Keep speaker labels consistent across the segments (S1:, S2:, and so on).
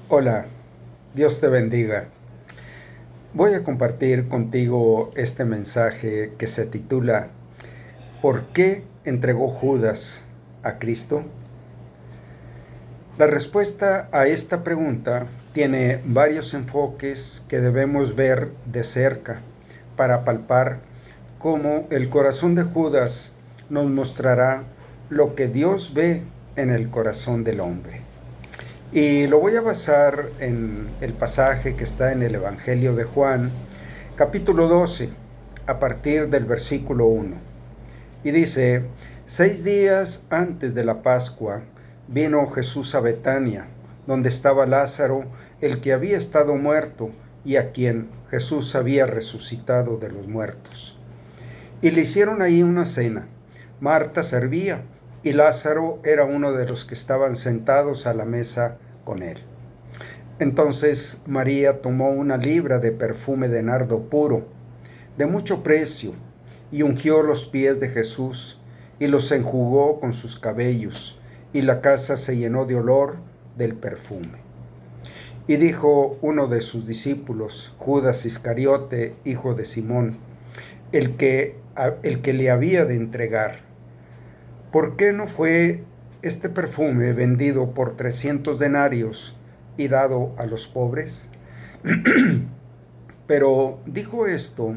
S1: Hola, Dios te bendiga. Voy a compartir contigo este mensaje que se titula ¿Por qué entregó Judas a Cristo? La respuesta a esta pregunta tiene varios enfoques que debemos ver de cerca para palpar cómo el corazón de Judas nos mostrará lo que Dios ve en el corazón del hombre. Y lo voy a basar en el pasaje que está en el Evangelio de Juan, capítulo 12, a partir del versículo 1. Y dice: 6 días antes de la Pascua, vino Jesús a Betania, donde estaba Lázaro, el que había estado muerto y a quien Jesús había resucitado de los muertos. Y le hicieron ahí una cena. Marta servía y Lázaro era uno de los que estaban sentados a la mesa con él. Entonces María tomó una libra de perfume de nardo puro, de mucho precio, y ungió los pies de Jesús, y los enjugó con sus cabellos, y la casa se llenó de olor del perfume. Y dijo uno de sus discípulos, Judas Iscariote, hijo de Simón, el que le había de entregar: ¿por qué no fue este perfume vendido por 300 denarios y dado a los pobres? Pero dijo esto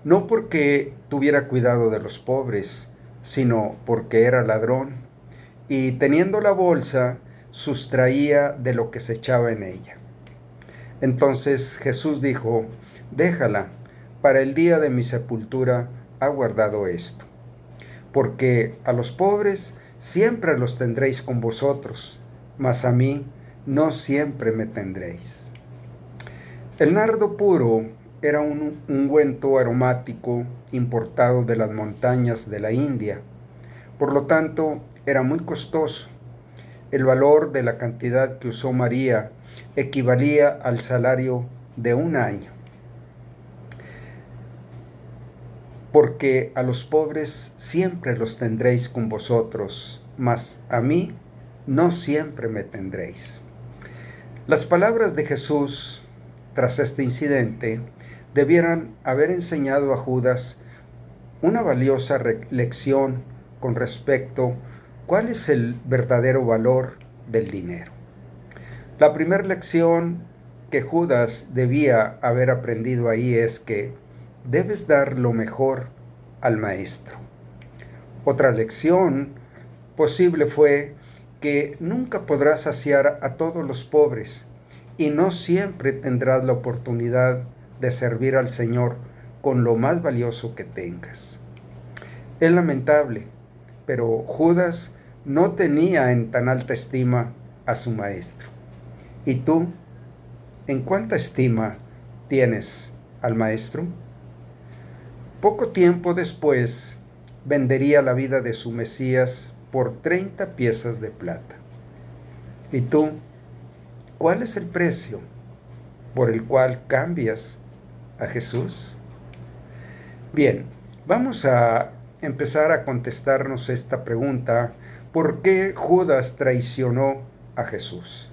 S1: no porque tuviera cuidado de los pobres, sino porque era ladrón, y teniendo la bolsa, sustraía de lo que se echaba en ella. Entonces Jesús dijo: déjala, para el día de mi sepultura ha guardado esto. Porque a los pobres siempre los tendréis con vosotros, mas a mí no siempre me tendréis. El nardo puro era un ungüento aromático importado de las montañas de la India. Por lo tanto, era muy costoso. El valor de la cantidad que usó María equivalía al salario de un año. Porque a los pobres siempre los tendréis con vosotros, mas a mí no siempre me tendréis. Las palabras de Jesús tras este incidente debieran haber enseñado a Judas una valiosa lección con respecto a cuál es el verdadero valor del dinero. La primera lección que Judas debía haber aprendido ahí es que debes dar lo mejor al maestro. Otra lección posible fue que nunca podrás saciar a todos los pobres y no siempre tendrás la oportunidad de servir al Señor con lo más valioso que tengas. Es lamentable, pero Judas no tenía en tan alta estima a su maestro. ¿Y tú, en cuánta estima tienes al maestro? Poco tiempo después, vendería la vida de su Mesías por 30 piezas de plata. ¿Y tú, cuál es el precio por el cual cambias a Jesús? Bien, vamos a empezar a contestarnos esta pregunta: ¿por qué Judas traicionó a Jesús?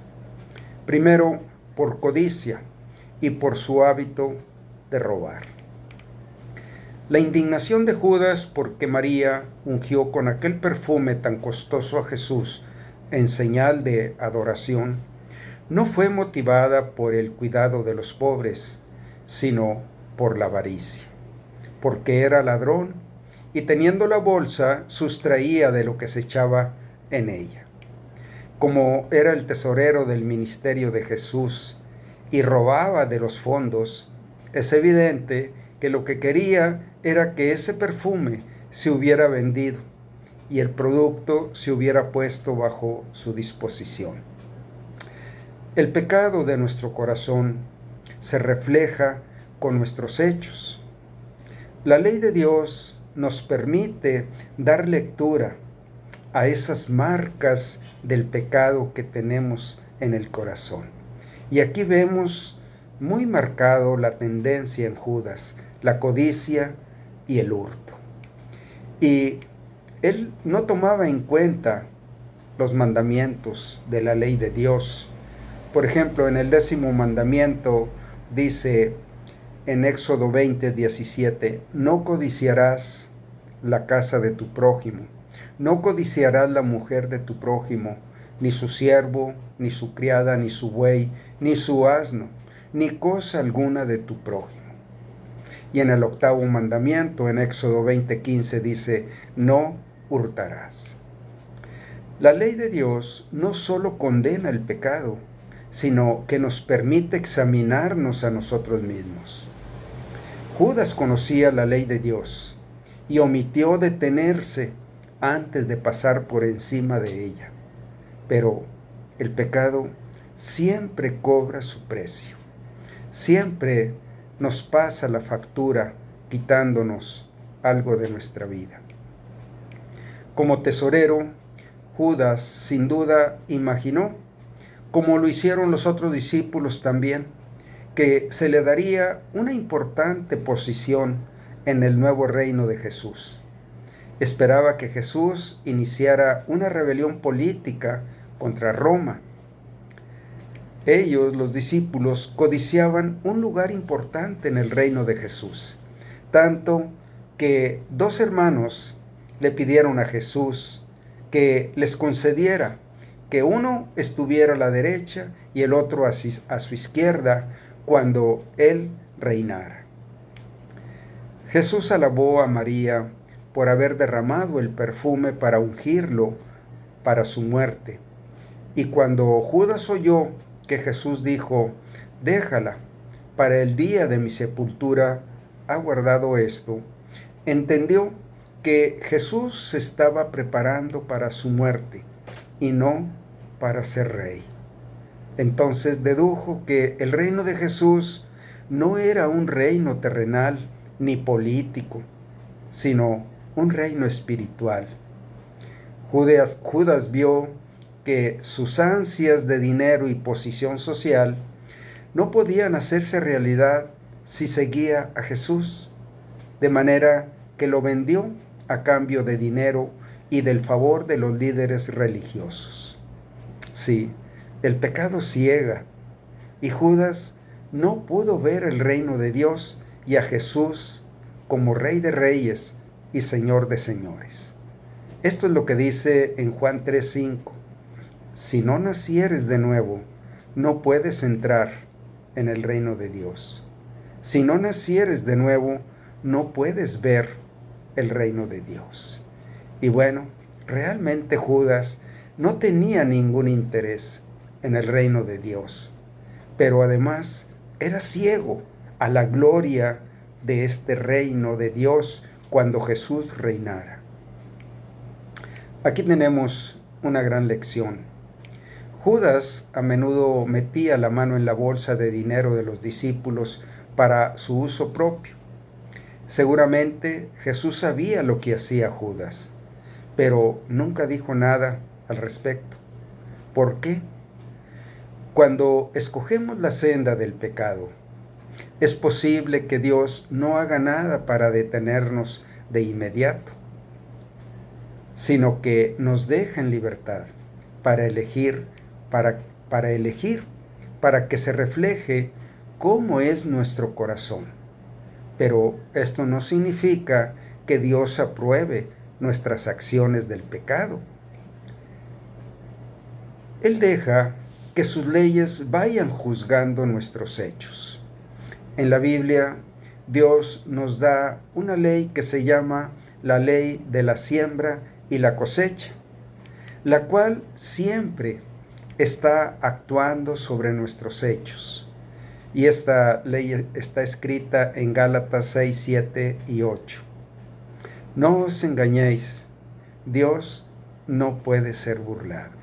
S1: Primero, por codicia y por su hábito de robar. La indignación de Judas porque María ungió con aquel perfume tan costoso a Jesús en señal de adoración no fue motivada por el cuidado de los pobres, sino por la avaricia, porque era ladrón y teniendo la bolsa sustraía de lo que se echaba en ella. Como era el tesorero del ministerio de Jesús y robaba de los fondos, es evidente que lo que quería era que ese perfume se hubiera vendido y el producto se hubiera puesto bajo su disposición. El pecado de nuestro corazón se refleja con nuestros hechos. La ley de Dios nos permite dar lectura a esas marcas del pecado que tenemos en el corazón. Y aquí vemos muy marcado la tendencia en Judas, la codicia y el hurto. Y él no tomaba en cuenta los mandamientos de la ley de Dios. Por ejemplo, en el 10º mandamiento dice en Éxodo 20:17, no codiciarás la casa de tu prójimo, no codiciarás la mujer de tu prójimo, ni su siervo, ni su criada, ni su buey, ni su asno, ni cosa alguna de tu prójimo. Y en el 8º mandamiento, en Éxodo 20:15, dice, no hurtarás. La ley de Dios no solo condena el pecado, sino que nos permite examinarnos a nosotros mismos. Judas conocía la ley de Dios y omitió detenerse antes de pasar por encima de ella. Pero el pecado siempre cobra su precio. Siempre nos pasa la factura quitándonos algo de nuestra vida. Como tesorero, Judas sin duda imaginó, como lo hicieron los otros discípulos también, que se le daría una importante posición en el nuevo reino de Jesús. Esperaba que Jesús iniciara una rebelión política contra Roma. Ellos, los discípulos, codiciaban un lugar importante en el reino de Jesús, tanto que 2 hermanos le pidieron a Jesús que les concediera que uno estuviera a la derecha y el otro a su izquierda cuando Él reinara. Jesús alabó a María por haber derramado el perfume para ungirlo para su muerte. Y cuando Judas oyó que Jesús dijo, déjala, para el día de mi sepultura ha guardado esto, entendió que Jesús se estaba preparando para su muerte y no para ser rey. Entonces dedujo que el reino de Jesús no era un reino terrenal ni político, sino un reino espiritual. Judas vio que sus ansias de dinero y posición social no podían hacerse realidad si seguía a Jesús, de manera que lo vendió a cambio de dinero y del favor de los líderes religiosos. Sí, el pecado ciega, y Judas no pudo ver el reino de Dios y a Jesús como Rey de Reyes y Señor de Señores. Esto es lo que dice en Juan 3:5. Si no nacieres de nuevo, no puedes entrar en el reino de Dios. Si no nacieres de nuevo, no puedes ver el reino de Dios. Y bueno, realmente Judas no tenía ningún interés en el reino de Dios, pero además era ciego a la gloria de este reino de Dios cuando Jesús reinara. Aquí tenemos una gran lección. Judas a menudo metía la mano en la bolsa de dinero de los discípulos para su uso propio. Seguramente Jesús sabía lo que hacía Judas, pero nunca dijo nada al respecto. ¿Por qué? Cuando escogemos la senda del pecado, es posible que Dios no haga nada para detenernos de inmediato, sino que nos deja en libertad para elegir, para que se refleje cómo es nuestro corazón. Pero esto no significa que Dios apruebe nuestras acciones del pecado. Él deja que sus leyes vayan juzgando nuestros hechos. En la Biblia, Dios nos da una ley que se llama la ley de la siembra y la cosecha, la cual siempre está actuando sobre nuestros hechos. Y esta ley está escrita en Gálatas 6, 7 y 8. No os engañéis, Dios no puede ser burlado.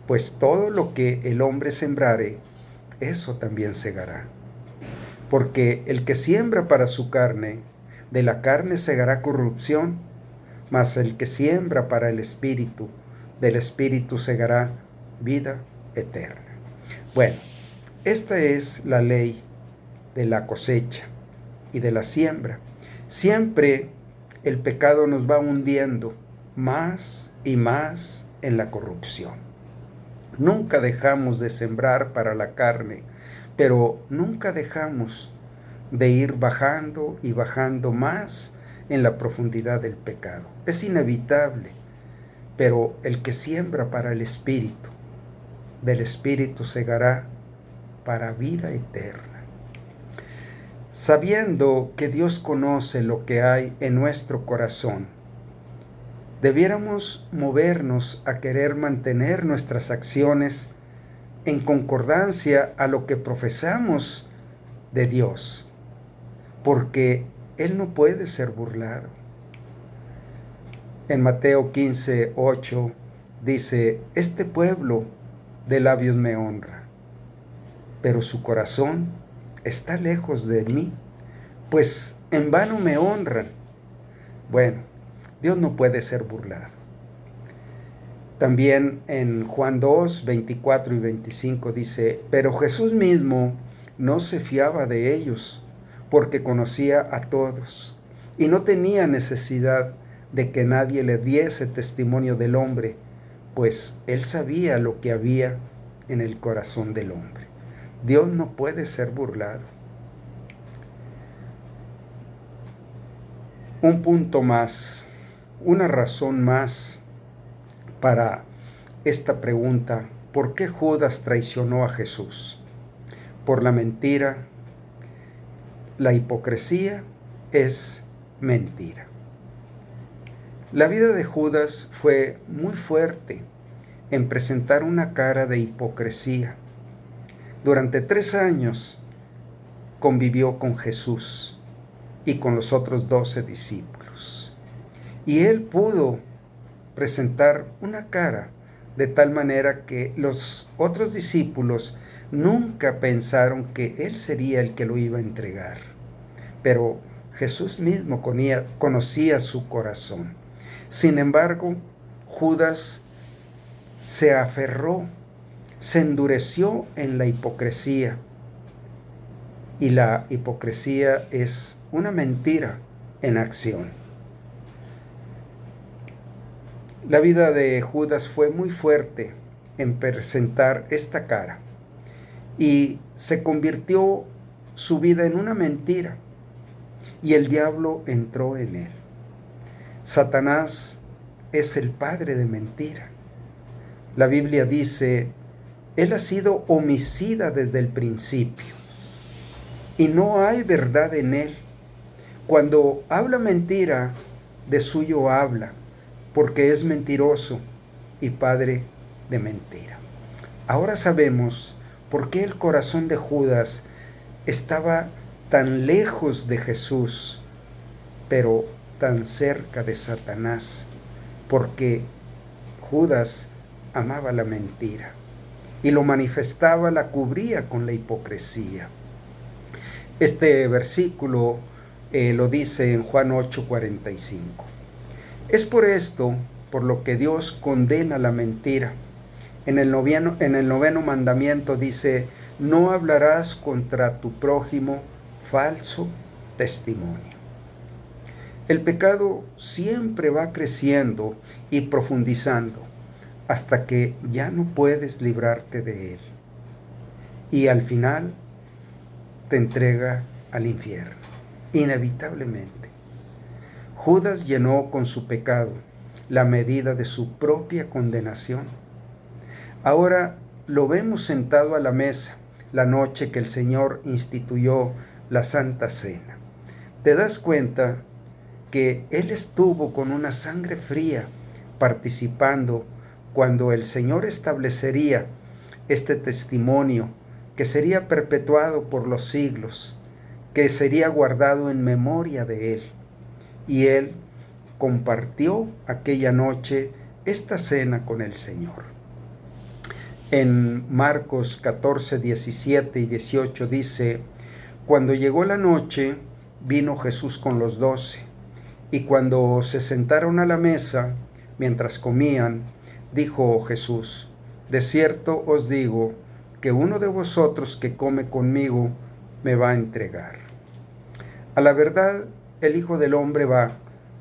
S1: Pues todo lo que el hombre sembrare, eso también segará. Porque el que siembra para su carne, de la carne segará corrupción, mas el que siembra para el Espíritu, del Espíritu segará vida eterna. Bueno, esta es la ley de la cosecha y de la siembra. Siempre el pecado nos va hundiendo más y más en la corrupción. Nunca dejamos de sembrar para la carne, pero nunca dejamos de ir bajando y bajando más en la profundidad del pecado. Es inevitable, pero el que siembra para el Espíritu, del Espíritu segará para vida eterna. Sabiendo que Dios conoce lo que hay en nuestro corazón, debiéramos movernos a querer mantener nuestras acciones en concordancia a lo que profesamos de Dios, porque Él no puede ser burlado. En Mateo 15:8 dice: este pueblo de labios me honra, pero su corazón está lejos de mí, pues en vano me honran. Bueno, Dios no puede ser burlado. También en Juan 2, 24 y 25 dice: pero Jesús mismo no se fiaba de ellos, porque conocía a todos, y no tenía necesidad de que nadie le diese testimonio del hombre, pues él sabía lo que había en el corazón del hombre. Dios no puede ser burlado. Un punto más, una razón más para esta pregunta: ¿por qué Judas traicionó a Jesús? Por la mentira. La hipocresía es mentira. La vida de Judas fue muy fuerte en presentar una cara de hipocresía. Durante 3 años convivió con Jesús y con los otros 12 discípulos. Y él pudo presentar una cara de tal manera que los otros discípulos nunca pensaron que él sería el que lo iba a entregar. Pero Jesús mismo conocía su corazón. Sin embargo, Judas se aferró, se endureció en la hipocresía. Y la hipocresía es una mentira en acción. La vida de Judas fue muy fuerte en presentar esta cara y se convirtió su vida en una mentira y el diablo entró en él. Satanás es el padre de mentira. La Biblia dice: él ha sido homicida desde el principio y no hay verdad en él. Cuando habla mentira, de suyo habla, porque es mentiroso y padre de mentira. Ahora sabemos por qué el corazón de Judas estaba tan lejos de Jesús, pero tan cerca de Satanás, porque Judas amaba la mentira y lo manifestaba, la cubría con la hipocresía. Este versículo lo dice en Juan 8:45. Es por esto por lo que Dios condena la mentira. En el noveno mandamiento dice: no hablarás contra tu prójimo falso testimonio. El pecado siempre va creciendo y profundizando hasta que ya no puedes librarte de él. Y al final te entrega al infierno, inevitablemente. Judas llenó con su pecado la medida de su propia condenación. Ahora lo vemos sentado a la mesa la noche que el Señor instituyó la Santa Cena. ¿Te das cuenta que Él estuvo con una sangre fría participando cuando el Señor establecería este testimonio que sería perpetuado por los siglos, que sería guardado en memoria de Él? Y Él compartió aquella noche esta cena con el Señor. En Marcos 14, 17 y 18 dice: cuando llegó la noche, vino Jesús con los 12, y cuando se sentaron a la mesa, mientras comían, dijo Jesús: de cierto os digo que uno de vosotros que come conmigo me va a entregar. A la verdad, el Hijo del Hombre va,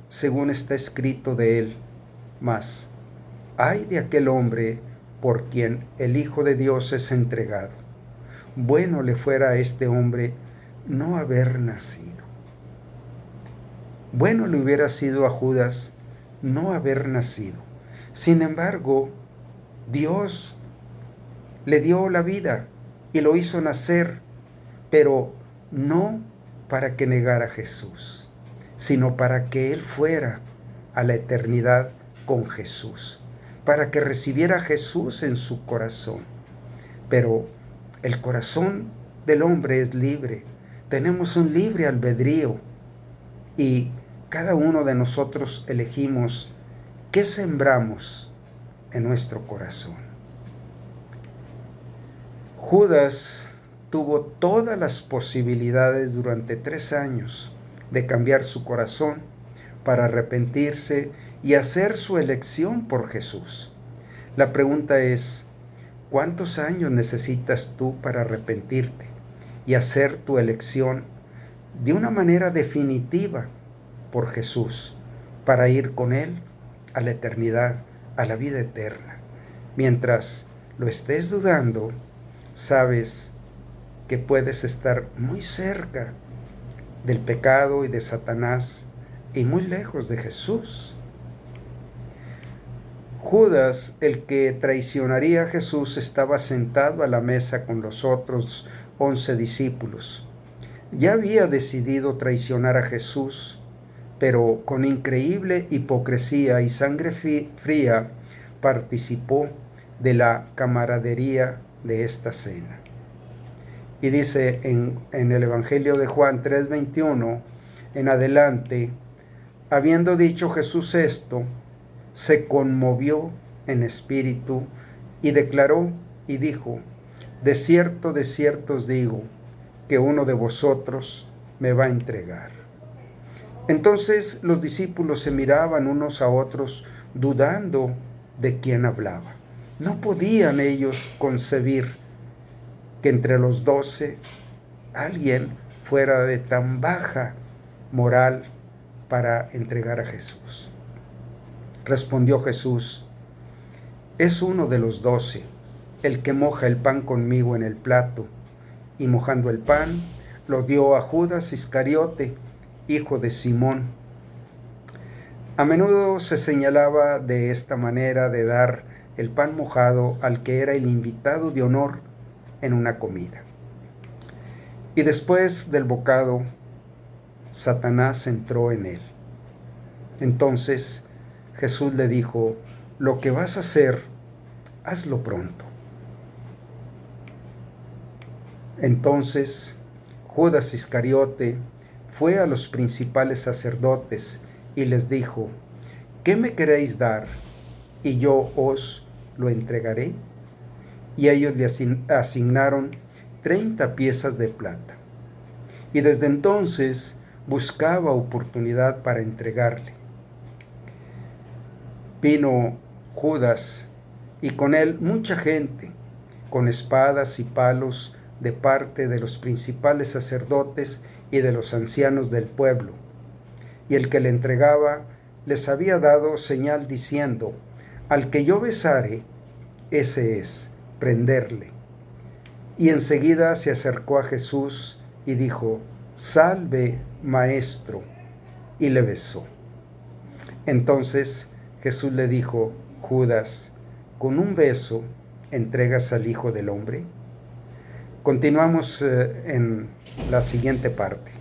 S1: según está escrito de él, mas Ay de aquel hombre por quien el Hijo de Dios es entregado. Bueno le fuera a este hombre no haber nacido. Bueno le hubiera sido a Judas no haber nacido. Sin embargo, Dios le dio la vida y lo hizo nacer, pero no para que negara a Jesús, sino para que él fuera a la eternidad con Jesús, para que recibiera a Jesús en su corazón. Pero el corazón del hombre es libre, tenemos un libre albedrío y cada uno de nosotros elegimos qué sembramos en nuestro corazón. Judas tuvo todas las posibilidades durante 3 años de cambiar su corazón para arrepentirse y hacer su elección por Jesús. La pregunta es, ¿cuántos años necesitas tú para arrepentirte y hacer tu elección de una manera definitiva por Jesús, para ir con Él a la eternidad, a la vida eterna? Mientras lo estés dudando, sabes que puedes estar muy cerca del pecado y de Satanás y muy lejos de Jesús. Judas, el que traicionaría a Jesús, estaba sentado a la mesa con los otros 11 discípulos. Ya había decidido traicionar a Jesús, pero con increíble hipocresía y sangre fría participó de la camaradería de esta cena. Y dice en el Evangelio de Juan 3:21 en adelante, habiendo dicho Jesús esto, se conmovió en espíritu y declaró y dijo, de cierto os digo, que uno de vosotros me va a entregar. Entonces los discípulos se miraban unos a otros, dudando de quién hablaba. No podían ellos concebir que entre los 12 alguien fuera de tan baja moral para entregar a Jesús. Respondió Jesús, es uno de los 12, el que moja el pan conmigo en el plato. Y mojando el pan, lo dio a Judas Iscariote, hijo de Simón. A menudo se señalaba de esta manera de dar el pan mojado al que era el invitado de honor en una comida. Y después del bocado, Satanás entró en él. Entonces Jesús le dijo, lo que vas a hacer, hazlo pronto. Entonces Judas Iscariote fue a los principales sacerdotes y les dijo, ¿qué me queréis dar? Y yo os lo entregaré. Y ellos le asignaron 30 piezas de plata. Y desde entonces buscaba oportunidad para entregarle. Vino Judas y con él mucha gente, con espadas y palos de parte de los principales sacerdotes y de los ancianos del pueblo. Y el que le entregaba les había dado señal diciendo, al que yo besare, ese es, prenderle. Y enseguida se acercó a Jesús y dijo, salve, maestro, y le besó. Entonces Jesús le dijo, Judas, ¿con un beso entregas al Hijo del Hombre? Continuamos en la siguiente parte.